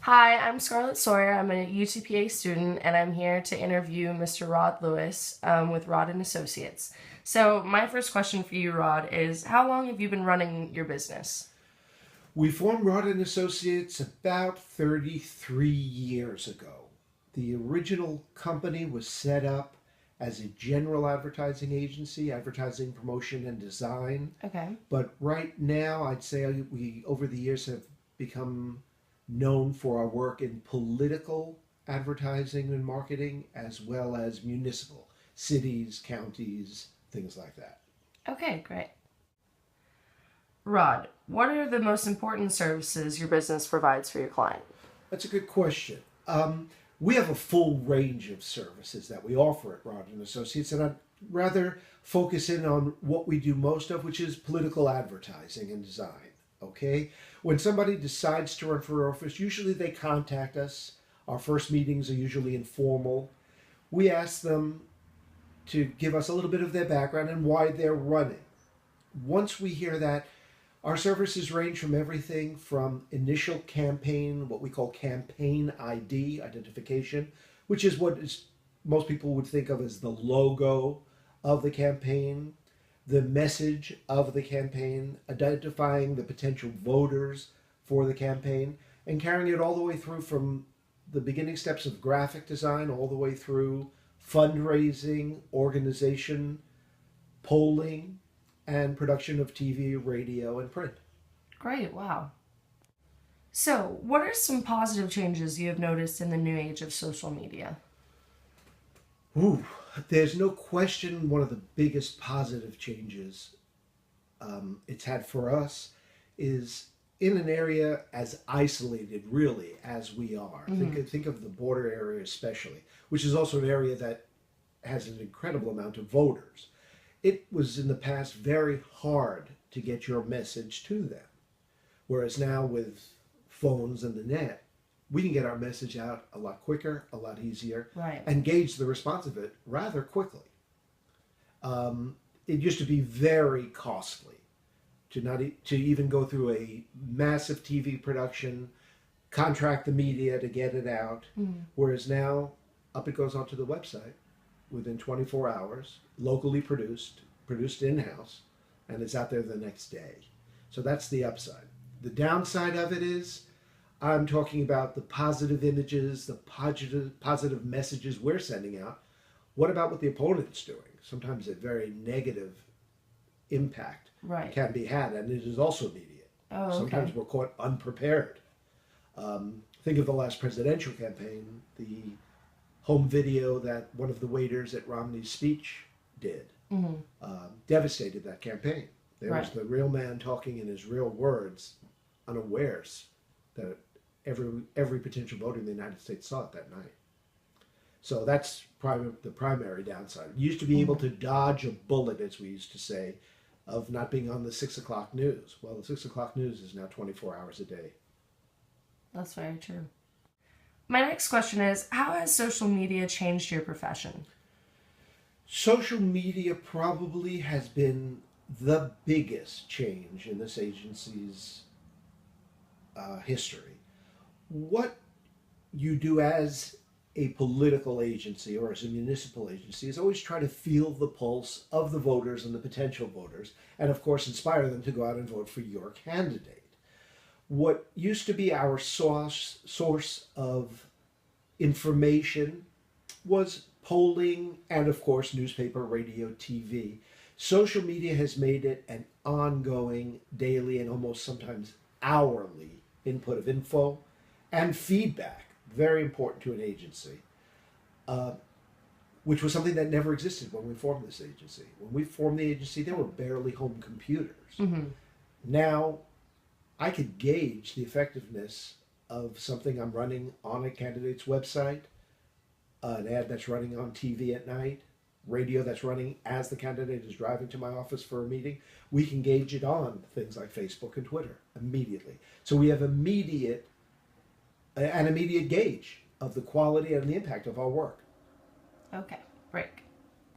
Hi, I'm Scarlett Sawyer. I'm a UTPA student, and I'm here to interview Mr. Rod Lewis with Rodd&Associates. So my first question for you, Rod, is how long have you been running your business? We formed Rodd&Associates about 33 years ago. The original company was set up as a general advertising agency, advertising, promotion, and design. Okay. But right now, I'd say we, over the years, have become known for our work in political advertising and marketing, as well as municipal, cities, counties, things like that. Okay, great. Rod, what are the most important services your business provides for your client? That's a good question. We have a full range of services that we offer at Rodd&Associates, and I'd rather focus in on what we do most of, which is political advertising and design. Okay? When somebody decides to run for office, usually they contact us. Our first meetings are usually informal. We ask them to give us a little bit of their background and why they're running. Once we hear that, our services range from everything from initial campaign, what we call campaign ID, identification, which is most people would think of as the logo of the campaign, the message of the campaign, identifying the potential voters for the campaign, and carrying it all the way through from the beginning steps of graphic design all the way through fundraising, organization, polling, and production of TV, radio, and print. Great, wow. So, what are some positive changes you have noticed in the new age of social media? Ooh, there's no question one of the biggest positive changes it's had for us is in an area as isolated, really, as we are. Think of the border area especially, which is also an area that has an incredible amount of voters. It was in the past very hard to get your message to them. Whereas now with phones and the net, we can get our message out a lot quicker, a lot easier, Right. and gauge the response of it rather quickly. It used to be very costly to even go through a massive TV production, contract the media to get it out, whereas now up it goes onto the website within 24 hours, locally produced in-house, and it's out there the next day. So that's the upside. The downside of it is I'm talking about the positive images, the positive messages we're sending out. What about what the opponent's doing? Sometimes a very negative impact Right. can be had, and it is also immediate. Oh, okay. Sometimes we're caught unprepared. Think of the last presidential campaign, the home video that one of the waiters at Romney's speech did. Devastated that campaign. There was Right. the real man talking in his real words, unawares that every potential voter in the United States saw it that night. So that's the primary downside. You used to be able to dodge a bullet, as we used to say, of not being on the 6 o'clock news. Well, the 6 o'clock news is now 24 hours a day. That's very true. My next question is, how has social media changed your profession? Social media probably has been the biggest change in this agency's history. What you do as a political agency or as a municipal agency is always try to feel the pulse of the voters and the potential voters, and of course inspire them to go out and vote for your candidate. What used to be our source of information was polling and of course newspaper, radio, TV. Social media has made it an ongoing, daily, and almost sometimes hourly input of info and feedback, very important to an agency, which was something that never existed when we formed this agency. When we formed the agency, there were barely home computers. Now, I could gauge the effectiveness of something I'm running on a candidate's website, an ad that's running on TV at night, radio that's running as the candidate is driving to my office for a meeting. We can gauge it on things like Facebook and Twitter immediately. So we have an immediate gauge of the quality and the impact of our work. Okay, break.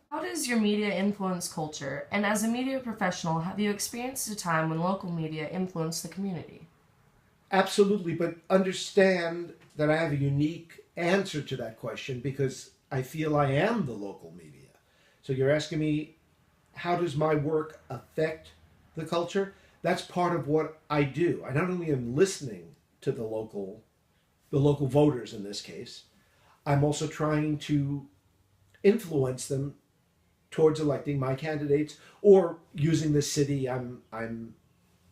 How does your media influence culture? And as a media professional, have you experienced a time when local media influenced the community? Absolutely, but understand that I have a unique answer to that question because I feel I am the local media. So you're asking me, how does my work affect the culture? That's part of what I do. I not only am listening to the local voters in this case, I'm also trying to influence them towards electing my candidates or using the city I'm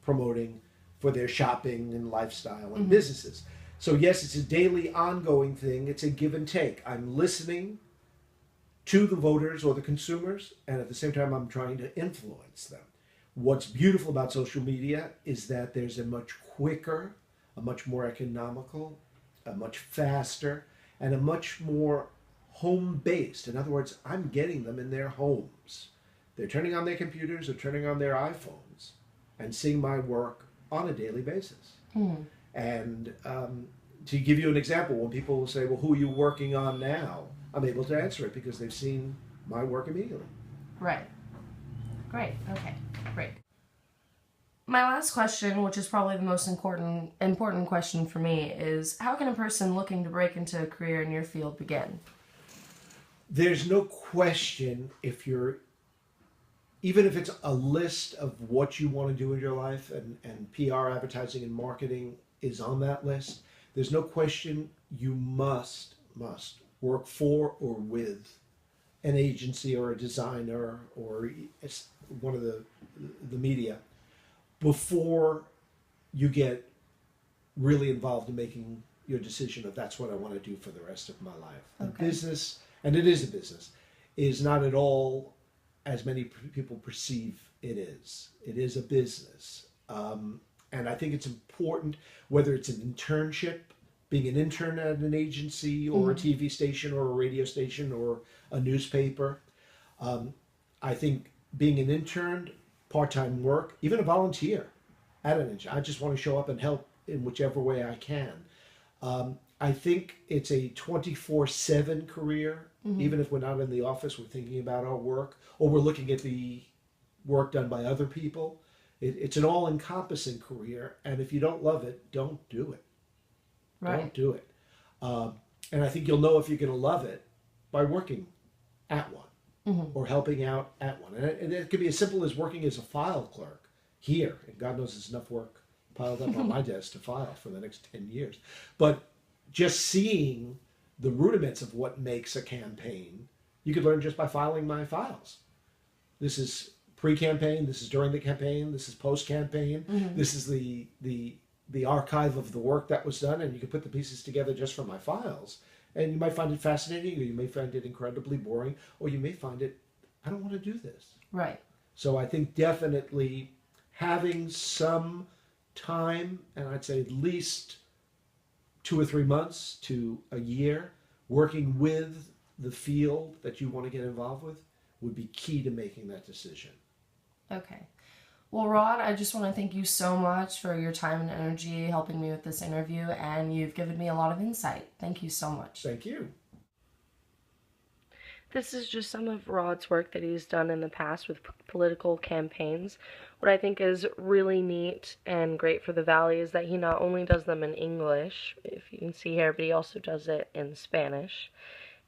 promoting for their shopping and lifestyle and businesses. So yes, it's a daily ongoing thing. It's a give and take. I'm listening to the voters or the consumers, and at the same time I'm trying to influence them. What's beautiful about social media is that there's a much quicker, a much more economical, a much faster, and a much more home based. In other words, I'm getting them in their homes. They're turning on their computers or turning on their iPhones and seeing my work on a daily basis. And to give you an example, when people will say, well, who are you working on now? I'm able to answer it because they've seen my work immediately. Right. Great. Okay. Great. My last question, which is probably the most important question for me, is how can a person looking to break into a career in your field begin? There's no question even if it's a list of what you want to do in your life and PR, advertising, and marketing is on that list, there's no question you must work for or with an agency or a designer or one of the media before you get really involved in making your decision of that's what I want to do for the rest of my life. The business, and it is a business, is not at all as many people perceive it is. It is a business. And I think it's important, whether it's an internship, being an intern at an agency or a TV station or a radio station or a newspaper. I think being an intern, part-time work, even a volunteer at an agency. I just want to show up and help in whichever way I can. I think it's a 24/7 career. Even if we're not in the office, we're thinking about our work or we're looking at the work done by other people. It's an all-encompassing career, and if you don't love it, don't do it. Right. Don't do it. And I think you'll know if you're going to love it by working at one or helping out at one. And it could be as simple as working as a file clerk here. And God knows there's enough work piled up on my desk to file for the next 10 years. But just seeing the rudiments of what makes a campaign, you could learn just by filing my files. This is pre-campaign, this is during the campaign, this is post-campaign, this is the archive of the work that was done, and you can put the pieces together just from my files. And you might find it fascinating, or you may find it incredibly boring, or you may find it, I don't want to do this. Right. So I think definitely having some time, and I'd say at least 2 or 3 months to a year, working with the field that you want to get involved with would be key to making that decision. Okay. Well, Rodd, I just want to thank you so much for your time and energy helping me with this interview, and you've given me a lot of insight. Thank you so much. Thank you. This is just some of Rodd's work that he's done in the past with political campaigns. What I think is really neat and great for the Valley is that he not only does them in English, if you can see here, but he also does it in Spanish.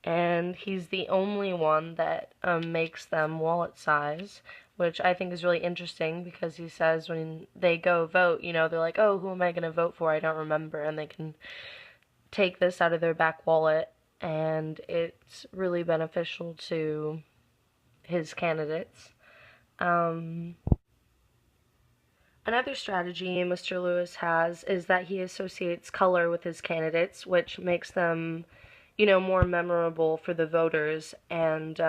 And he's the only one that makes them wallet size, which I think is really interesting because he says when they go vote, they're like, oh, who am I going to vote for? I don't remember. And they can take this out of their back wallet, and it's really beneficial to his candidates. Another strategy Mr. Lewis has is that he associates color with his candidates, which makes them, more memorable for the voters. And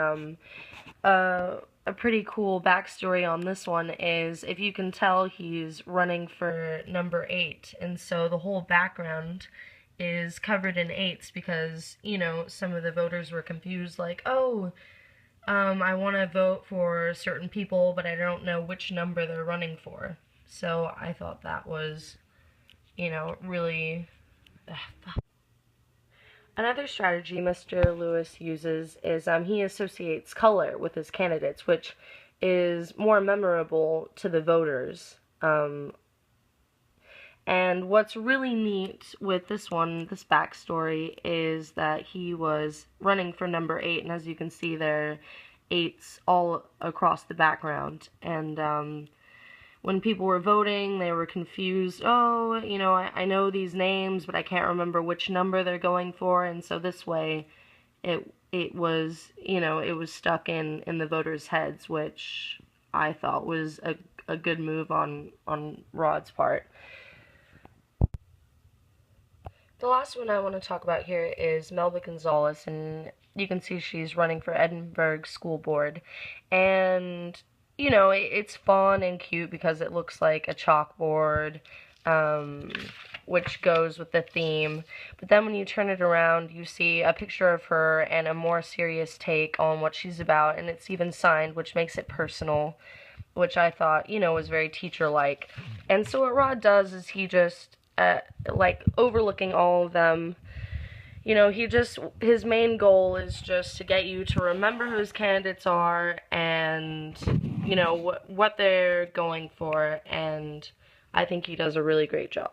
a pretty cool backstory on this one is, if you can tell, he's running for number 8, and so the whole background is covered in 8s because, some of the voters were confused, like, oh, I want to vote for certain people, but I don't know which number they're running for. So I thought that was, really... Another strategy Mr. Lewis uses is he associates color with his candidates, which is more memorable to the voters. And And what's really neat with this backstory, is that he was running for number 8, and as you can see there, 8's all across the background. And when people were voting, they were confused. Oh, you know, I know these names, but I can't remember which number they're going for. And so this way, it was, you know, it was stuck in the voters' heads, which I thought was a good move on Rodd's part. The last one I want to talk about here is Melba Gonzalez, and you can see she's running for Edinburgh School Board. And, you know, it's fun and cute because it looks like a chalkboard, which goes with the theme. But then when you turn it around, you see a picture of her and a more serious take on what she's about, and it's even signed, which makes it personal, which I thought, you know, was very teacher-like. And so what Rodd does is he just, like, overlooking all of them, you know, his main goal is just to get you to remember who his candidates are and, you know, what they're going for, and I think he does a really great job.